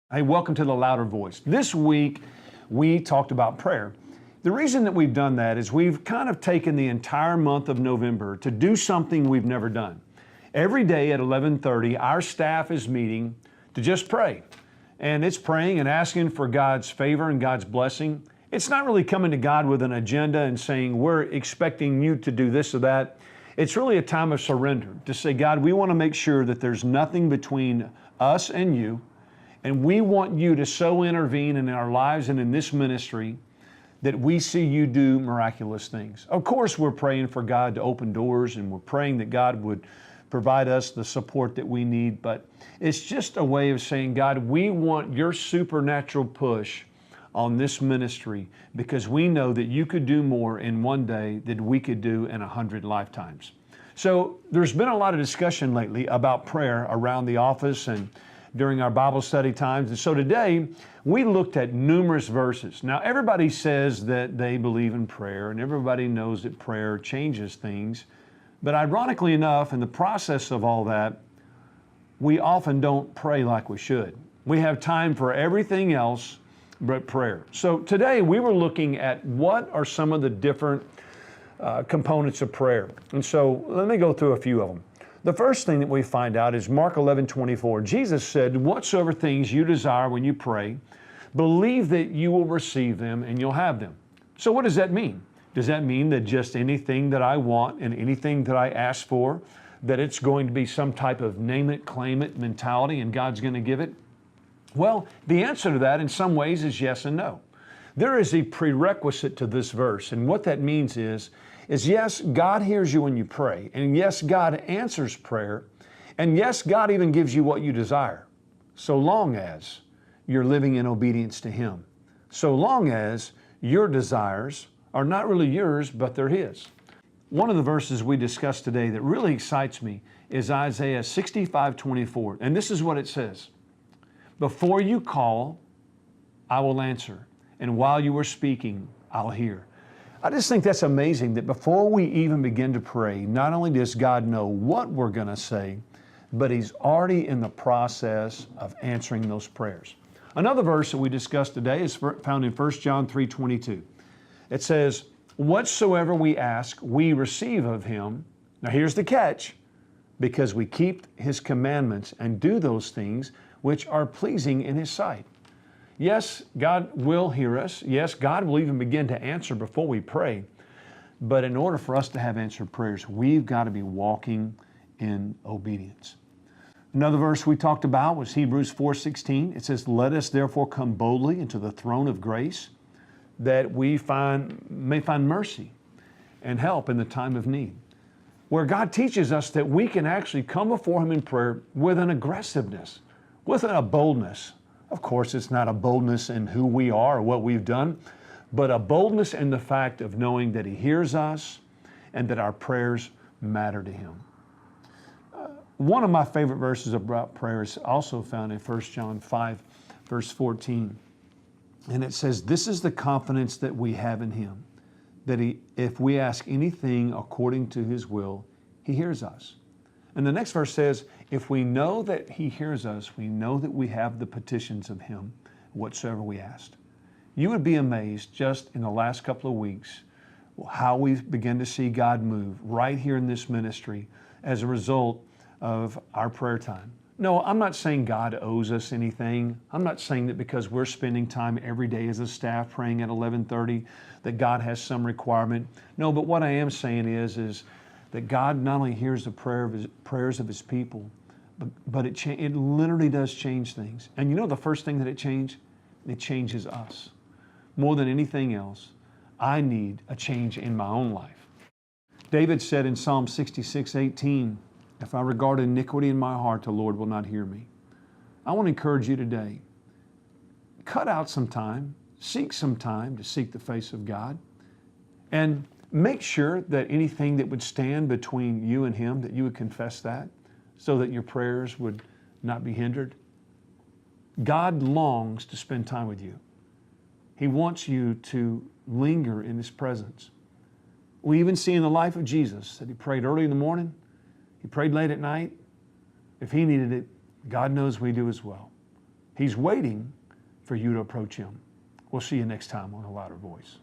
Hey, welcome to the Louder Voice. This week, we talked about prayer. The reason that we've done that is we've kind of taken the entire month of November to do something we've never done. Every day at 11:30, our staff is meeting to just pray. And it's praying and asking for God's favor and God's blessing. It's not really coming to God with an agenda and saying, we're expecting you to do this or that. It's really a time of surrender to say, God, we want to make sure that there's nothing between us and you. And we want you to so intervene in our lives and in this ministry that we see you do miraculous things. Of course, we're praying for God to open doors, and we're praying that God would provide us the support that we need. But it's just a way of saying, God, we want your supernatural push on this ministry because we know that you could do more in one day than we could do in 100 lifetimes. So there's been a lot of discussion lately about prayer around the office and during our Bible study times. And so today we looked at numerous verses. Now everybody says that they believe in prayer and everybody knows that prayer changes things. But ironically enough, in the process of all that, we often don't pray like we should. We have time for everything else but prayer. So today we were looking at what are some of the different components of prayer. And so let me go through a few of them. The first thing that we find out is Mark 11:24. Jesus said, whatsoever things you desire when you pray, believe that you will receive them and you'll have them. So what does that mean? Does that mean that just anything that I want and anything that I ask for, that it's going to be some type of name it, claim it mentality and God's going to give it? Well, the answer to that in some ways is yes and no. There is a prerequisite to this verse, and what that means is yes, God hears you when you pray, and yes, God answers prayer, and yes, God even gives you what you desire, so long as you're living in obedience to Him, so long as your desires are not really yours, but they're His. One of the verses we discussed today that really excites me is Isaiah 65:24, and this is what it says. Before you call, I will answer, and while you are speaking, I'll hear. I just think that's amazing that before we even begin to pray, not only does God know what we're going to say, but He's already in the process of answering those prayers. Another verse that we discussed today is found in 1 John 3:22. It says, whatsoever we ask, we receive of Him. Now here's the catch, because we keep His commandments and do those things which are pleasing in His sight. Yes, God will hear us. Yes, God will even begin to answer before we pray. But in order for us to have answered prayers, we've got to be walking in obedience. Another verse we talked about was Hebrews 4:16. It says, let us therefore come boldly into the throne of grace, that we may find mercy and help in the time of need. Where God teaches us that we can actually come before Him in prayer with an aggressiveness, with a boldness. Of course, it's not a boldness in who we are or what we've done, but a boldness in the fact of knowing that He hears us and that our prayers matter to Him. One of my favorite verses about prayer is also found in 1 John 5, verse 14. And it says, this is the confidence that we have in Him, that if we ask anything according to His will, He hears us. And the next verse says, if we know that He hears us, we know that we have the petitions of Him, whatsoever we asked. You would be amazed just in the last couple of weeks how we've begun to see God move right here in this ministry as a result of our prayer time. No, I'm not saying God owes us anything. I'm not saying that because we're spending time every day as a staff praying at 11:30 that God has some requirement. No, but what I am saying is that God not only hears the prayers of His people, but it literally does change things. And you know the first thing that it changes us. More than anything else, I need a change in my own life. David said in Psalm 66:18, if I regard iniquity in my heart, the Lord will not hear me. I want to encourage you today, cut out some time, seek some time to seek the face of God, and make sure that anything that would stand between you and Him, that you would confess that so that your prayers would not be hindered. God longs to spend time with you. He wants you to linger in His presence. We even see in the life of Jesus that He prayed early in the morning, He prayed late at night. If He needed it, God knows we do as well. He's waiting for you to approach Him. We'll see you next time on A Louder Voice.